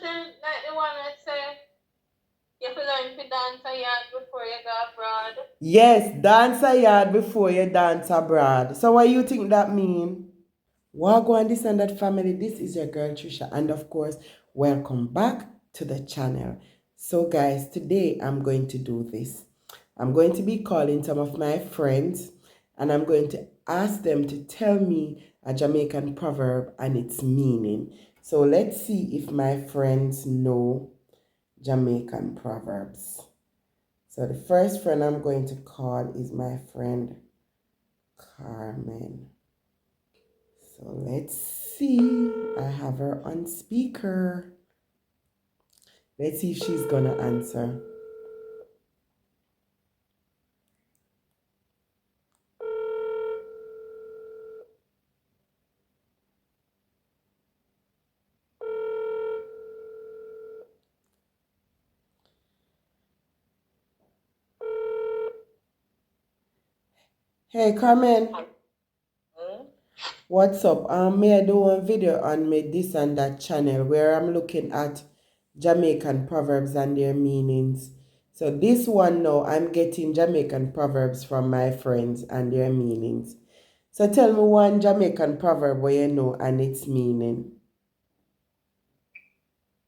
then like the one that say you have to learn to dance a yard before you go abroad. Yes, dance a yard before you dance abroad. So what you think that mean? Wagwan this and that family, this is your girl Trisha, and of course, welcome back to the channel. So guys, today I'm going to do this. I'm going to be calling some of my friends and I'm going to ask them to tell me a Jamaican proverb and its meaning. So let's see if my friends know Jamaican proverbs. So the first friend I'm going to call is my friend Carmen. So let's see. I have her on speaker. Let's see if she's gonna answer. Hey Carmen, what's up? May I do one video on my this and that channel where I'm looking at Jamaican proverbs and their meanings. So this one now, I'm getting Jamaican proverbs from my friends and their meanings. So tell me one Jamaican proverb where you know and its meaning.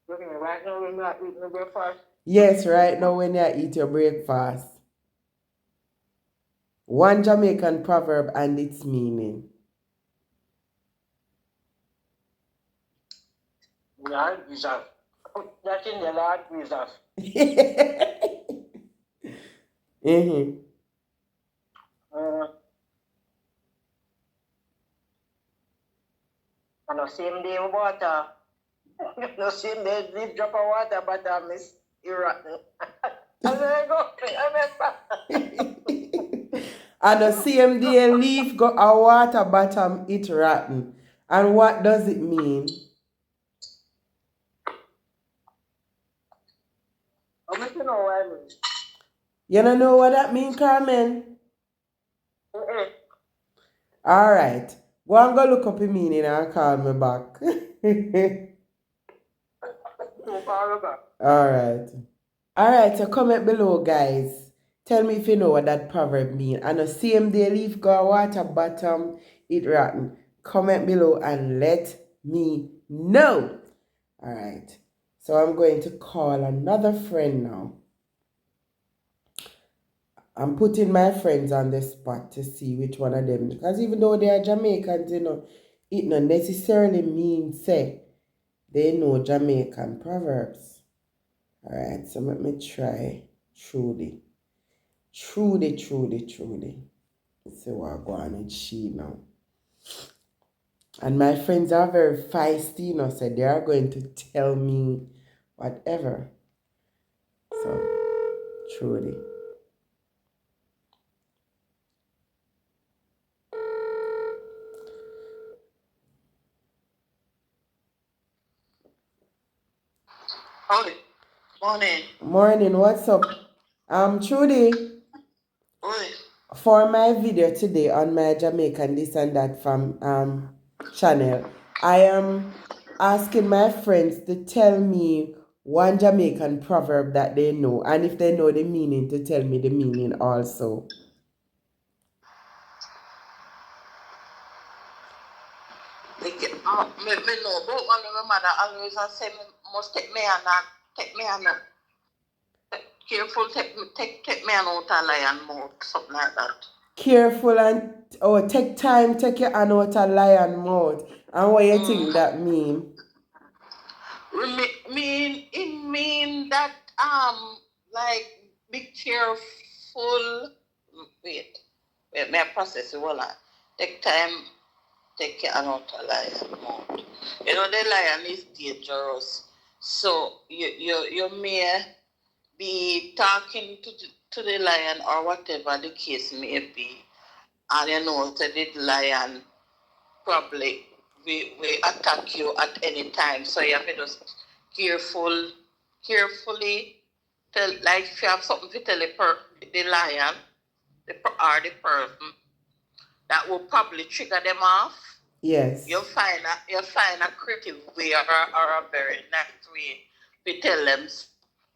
Right now we're not eating the breakfast. Yes, right now when you eat your breakfast. One Jamaican proverb and its meaning. Lord Jesus. That's in the Lord Jesus. Mm-hmm. And the same day water. No same day leaf drop of water, but I miss rotten. And then I go, I remember. And the same day leaf got a water bottom, it rotten. And what does it mean? I want to know what I mean. You don't know what that mean, Carmen? All right. Go and go look up the meaning and call me back. All right. All right, so comment below, guys. Tell me if you know what that proverb mean. And the same day leaf go water bottom, it rotten. Comment below and let me know. All right. So I'm going to call another friend now. I'm putting my friends on the spot to see which one of them. Because even though they are Jamaicans, you know, it not necessarily means say they know Jamaican proverbs. All right, so let me try Trudy. Trudy. Let's see what I go on with she now. And my friends are very feisty, you know, so they are going to tell me whatever. So, Trudy. Howdy. Morning. Morning, what's up? Trudy. Oi. For my video today on my Jamaican this and that from channel, I am asking my friends to tell me one Jamaican proverb that they know, and if they know the meaning, to tell me the meaning also. Me know about one of my mother always say me must take me and not take me and careful take me and out a lion mouth, something like that. Careful and take time, take your hand out a lion mouth. And what you think that mean? Mean that like be careful. Wait, may I process it? Well, take time, take your hand out a lion mouth. You know the lion is dangerous, so you may be talking to the lion or whatever the case may be, and you know that the lion probably will attack you at any time. So you have to just carefully tell, like if you have something to tell the lion or the person, that will probably trigger them off. Yes. You find a creative way or a very nice way to tell them,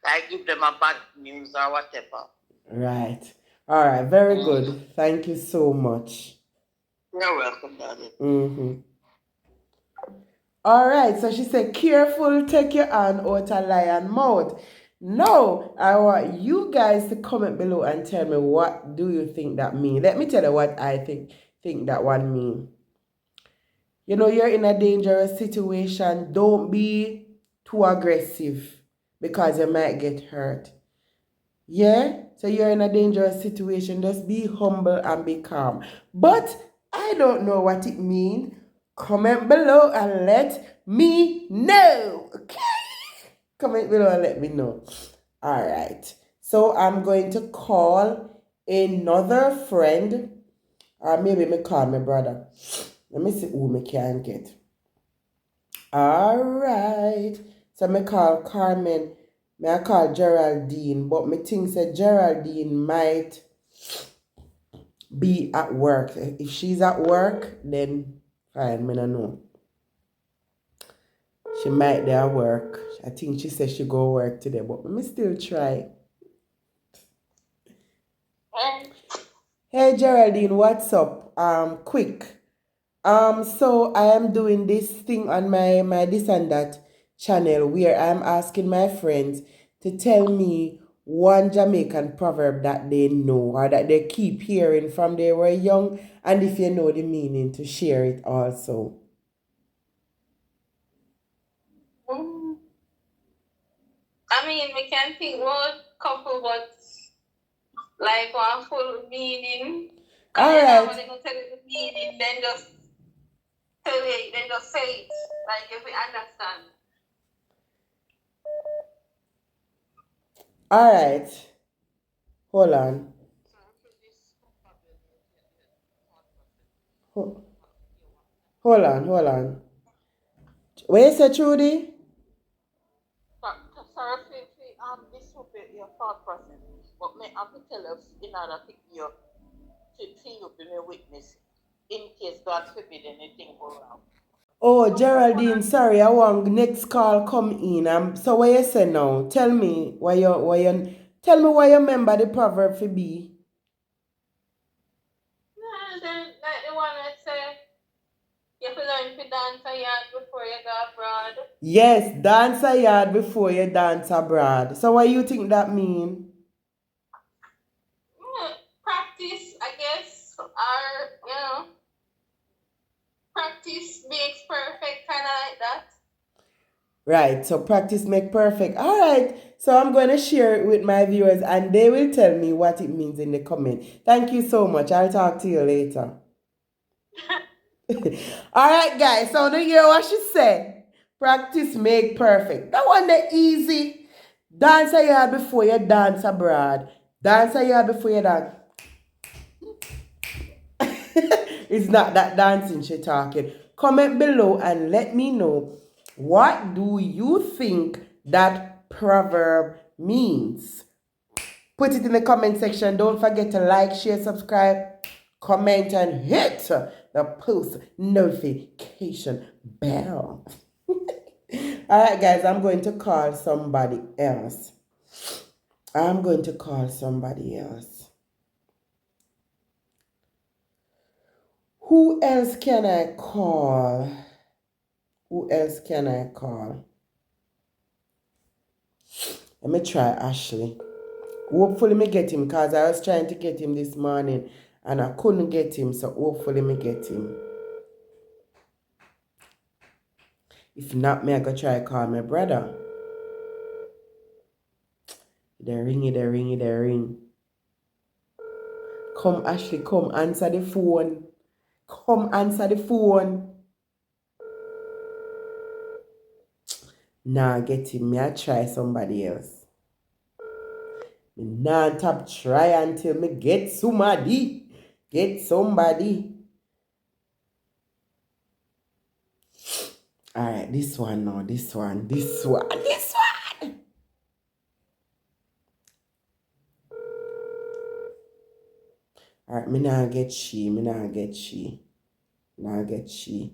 like give them a bad news or whatever. Right. All right. Very Mm. good. Thank you so much. You're welcome, darling. Mm-hmm. All right. So she said, careful, take your hand out a lion mouth. No, I want you guys to comment below and tell me what do you think that mean. Let me tell you what I think that one mean. You know, you're in a dangerous situation. Don't be too aggressive because you might get hurt. Yeah? So you're in a dangerous situation. Just be humble and be calm. But I don't know what it means. Comment below and let me know. Okay? Comment below and let me know. All right. So I'm going to call another friend. Or maybe me call my brother. Let me see who me can get. All right. So me call Carmen. Me I call Geraldine. But me think say Geraldine might be at work. If she's at work, then fine, me no know. She might be at work. I think she said she go work today, but me still try. Hey Geraldine, what's up? Quick. So I am doing this thing on my this and that channel where I'm asking my friends to tell me one Jamaican proverb that they know or that they keep hearing from they were young, and if you know the meaning, to share it also. I mean, we can think about couple, but like one full meaning. All Because you know, when right. they go tell you the meaning, then just tell it, then just say it. Like if we understand. All right. Hold on. Hold on. Hold on. What you say, Trudy? Sorry if disrupt your thought process, but may I have to tell us in order to you to see you be a witness in case God forbid anything go wrong. Oh, Geraldine, sorry, I want next call come in. So what you say now? Tell me tell me why you remember the proverb for be. Nah, then like the one that say you have to learn to dance a yard before you go abroad. Yes, dance a yard before you dance abroad. So what you think that mean? Practice, I guess, or practice makes perfect, kind of like that. Right, so practice make perfect. All right, so I'm going to share it with my viewers and they will tell me what it means in the comment. Thank you so much. I'll talk to you later. All right, guys. So you hear what she said? Practice make perfect. That one the easy. Dance a yard before you dance abroad. Dance a yard before you dance. It's not that dancing she talking. Comment below and let me know what do you think that proverb means. Put it in the comment section. Don't forget to like, share, subscribe, comment, and hit the post notification bell. All right, guys, I'm going to call somebody else. I'm going to call somebody else. Who else can I call? Who else can I call? Let me try Ashley. Hopefully me get him because I was trying to get him this morning and I couldn't get him, so hopefully me get him. If not, me I go try call my brother. They ring. Come, Ashley, come answer the phone. Come answer the phone. Nah, get him. Me I try somebody else. Me nah tap try until me get somebody. Get somebody. Alright, this one now. This one. Alright, me nah get she. Now get she.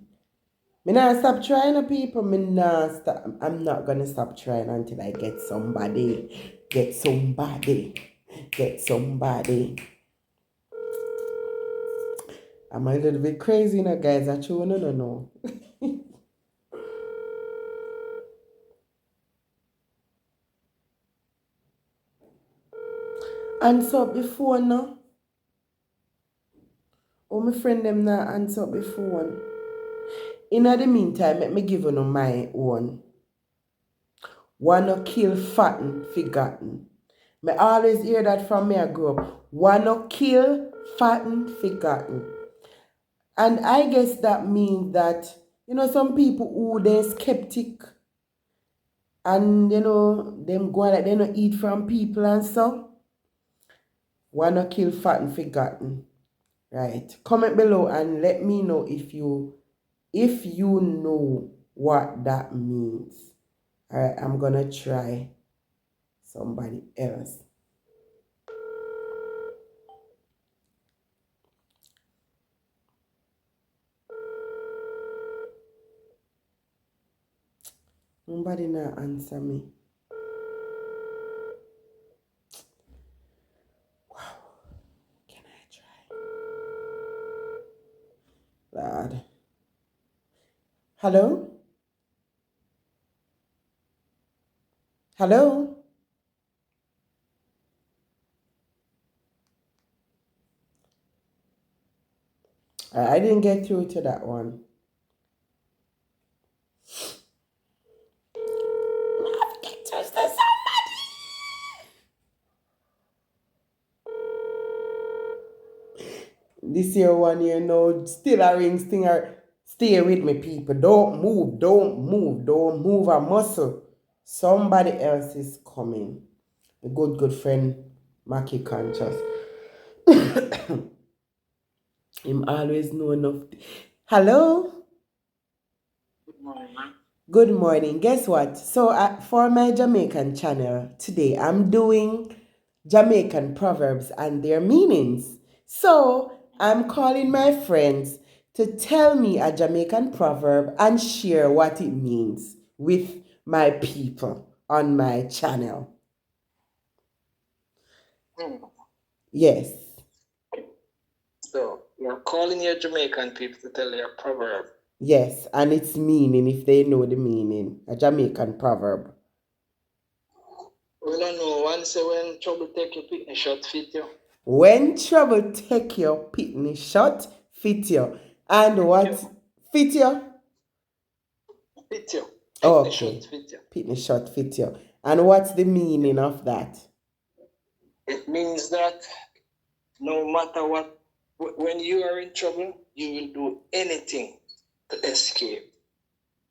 Me not stop trying people. I'm not gonna stop trying until I get somebody. Get somebody. Get somebody. I'm a little bit crazy now, guys. I true no. Answer up the phone now. Oh, my friend them now answer up the phone. In the meantime, let me give you my own. Wanna kill fatten, forgotten. Me always hear that from me I grew up. Wanna kill fatten, forgotten. And I guess that means that, some people who they're skeptic and, them going like they don't eat from people and so. Wanna kill fatten, forgotten. Right. Comment below and let me know if you know what that means. Alright, I'm gonna try somebody else. Nobody now answer me. Wow. Can I try? Lord. Hello? Hello? I didn't get through to that one. This year, 1 year now, still a ring stinger. Stay with me, people. Don't move, don't move, don't move a muscle. Somebody else is coming. A good friend, Mackie Conscious. Him always know enough. Hello? Good morning, man. Good morning. Guess what? So for my Jamaican channel today, I'm doing Jamaican proverbs and their meanings. So I'm calling my friends to tell me a Jamaican proverb and share what it means with my people on my channel. Yes. So you're calling your Jamaican people to tell your proverb. Yes, and its meaning if they know the meaning. A Jamaican proverb. Well, I know one say when trouble take your picnic shot fit you. When trouble take your picnic shot, fit you. And what? Fit you? Fit you. Oh, Picnic okay. shot fit you. Picnic shot, fit you. And what's the meaning of that? It means that no matter what, when you are in trouble, you will do anything to escape.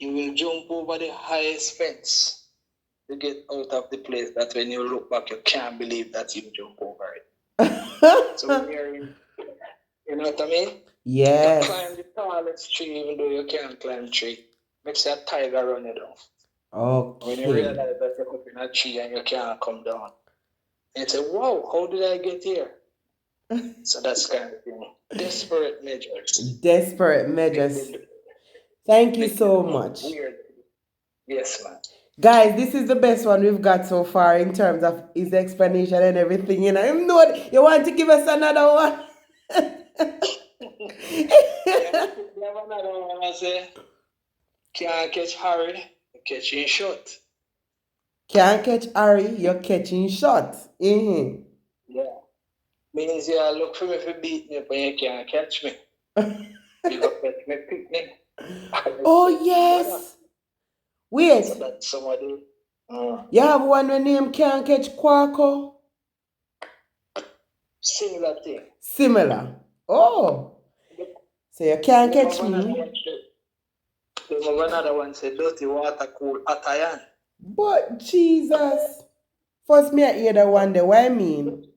You will jump over the highest fence to get out of the place that when you look back, you can't believe that you jump over it. So when you're in, you know what I mean? Yes. You climb the tallest tree even though you can't climb tree. Makes that tiger run you down. Okay. When you realize that you're up in a tree and you can't come down. And you say, wow, how did I get here? So that's kind of thing. Desperate measures. Desperate measures. Thank you so much. Weird. Yes, man. Guys, this is the best one we've got so far in terms of his explanation and everything. You want to give us another one? Another one I say, can't catch Harry, catching shot. Can't catch Harry, you're catching shot. Mm-hmm. Yeah. Means you look for me to beat me, but you can't catch me. You go catch me picnic. Oh, yes. Wait. So that's somebody. You have one when name Can't Catch Quaco? Similar thing. Similar. Oh. So you can't catch me. There's another one say dirty water cool hot iron. But Jesus. First me I hear that one there. What I mean?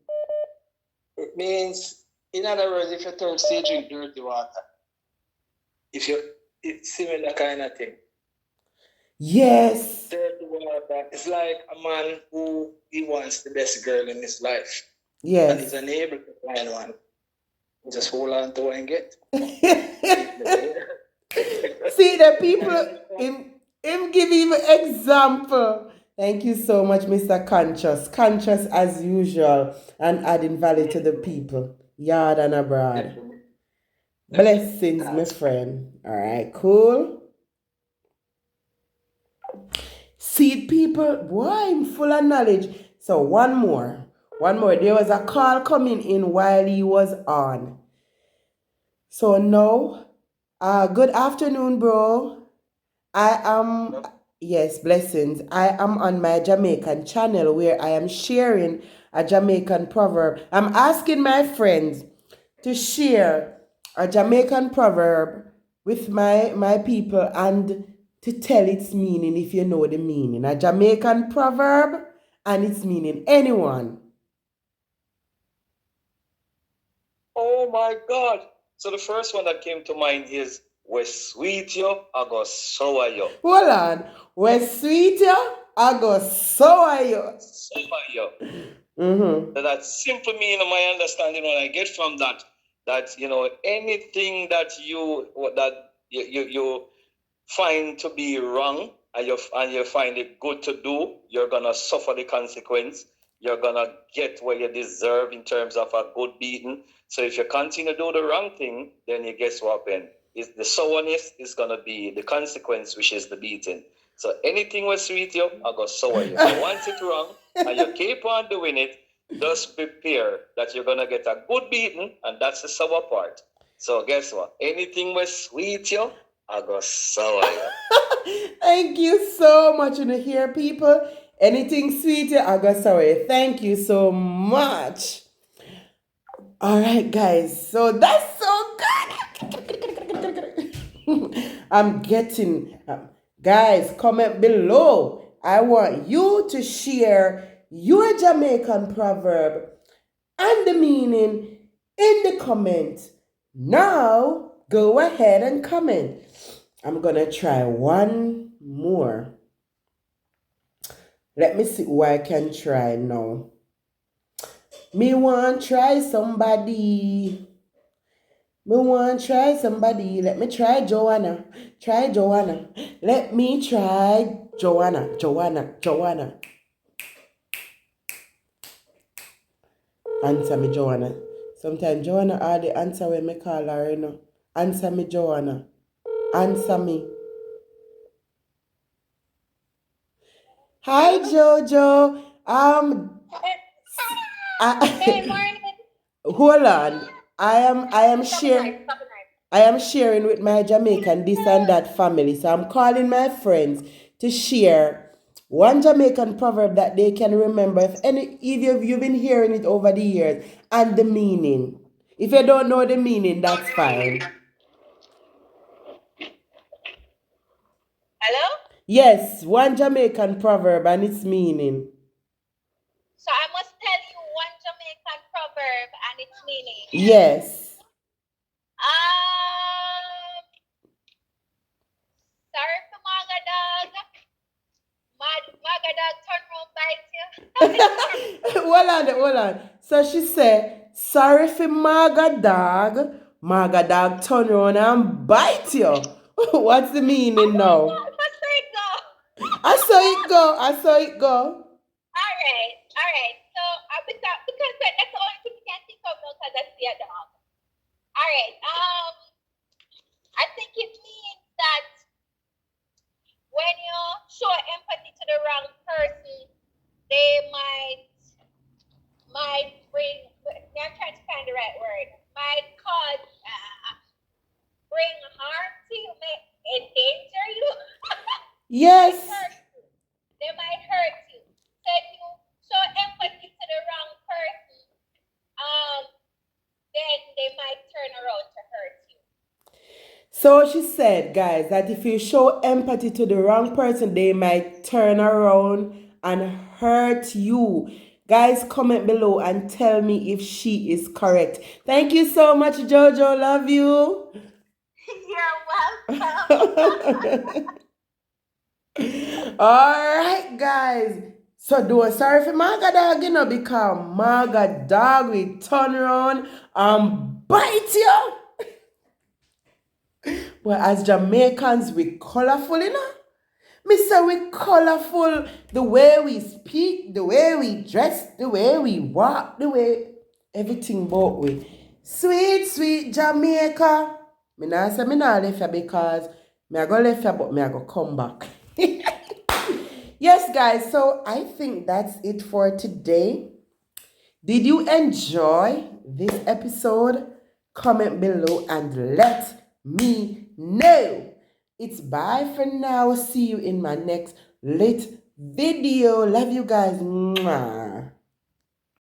It means, in other words, if you thirsty, drink dirty water. It's similar kind of thing. Yes. Dirty water. It's like a man who he wants the best girl in his life. Yes. And he's unable to find one. Just hold on to and get. See the people, him give him example. Thank you so much, Mr. Conscious. Conscious as usual and adding value to the people. Yard and abroad. Blessings, my friend. All right, cool. See people, boy, I'm full of knowledge. So one more. One more. There was a call coming in while he was on. So now, good afternoon, bro. I am, yes, blessings. I am on my Jamaican channel where I am sharing a Jamaican proverb. I'm asking my friends to share a Jamaican proverb with my people and to tell its meaning if you know the meaning. A Jamaican proverb and its meaning. Anyone? Oh my God. So the first one that came to mind is where sweet yo, I go sour yo. Hold on. Where sweet yo, I go sour yo. Sour yo. Mm-hmm. So that simple meaning, my understanding when I get from that, anything that you find to be wrong and you find it good to do, you're gonna suffer the consequence. You're gonna get what you deserve in terms of a good beating. So if you continue to do the wrong thing, then you guess what then? Is the sourness is gonna be the consequence, which is the beating. So anything was sweet you, I go sour you. So once it's wrong and you keep on doing it, just prepare that you're gonna get a good beating, and that's the sour part. So guess what? Anything was sweet you, I go sour you. Thank you so much. You hear people? Anything sweet, I go sorry. Thank you so much. All right, guys. So that's so good. I'm getting, guys, comment below. I want you to share your Jamaican proverb and the meaning in the comment. Now, go ahead and comment. I'm going to try one more. Let me see who I can try now. Me want try somebody. Let me try Joanna. Let me try Joanna. Answer me, Joanna. Sometimes Joanna are the answer when me call her, you know. Answer me, Joanna. Answer me. Hi, Jojo. Good morning. Hold on. I am sharing with my Jamaican this and that family. So I'm calling my friends to share one Jamaican proverb that they can remember. If you've been hearing it over the years and the meaning. If you don't know the meaning, that's fine. Hello? Yes, one Jamaican proverb and its meaning. So I must tell you one Jamaican proverb and its meaning. Yes. Sorry for Maga Dog. Maga Dog turn around bite you. Hold on. So she said, sorry for Maga Dog turn around and bite you. What's the meaning now? I saw it go. All right. So because that's the only thing you can think of now because that's the dog. All right. I think it means that when you show empathy to the wrong person, they might bring. I'm trying to find the right word. Might cause bring harm to you, may endanger you. Yes. They might hurt you. So if you show empathy to the wrong person, then they might turn around to hurt you. So she said, guys, that if you show empathy to the wrong person, they might turn around and hurt you. Guys, comment below and tell me if she is correct. Thank you so much, Jojo. Love you. You're welcome. All right, guys. So don't sorry for Maga Dog, because Maga Dog will turn around and bite you. Well, as Jamaicans, we colorful, you know? Me say we colorful. The way we speak, the way we dress, the way we walk, the way everything about we. Sweet, sweet Jamaica. Me nah say me nah left you because me I go left you, but me I go come back. Yes, guys, so I think that's it for today. Did you enjoy this episode? Comment below and let me know. It's bye for now. See you in my next lit video. Love you guys. Mwah.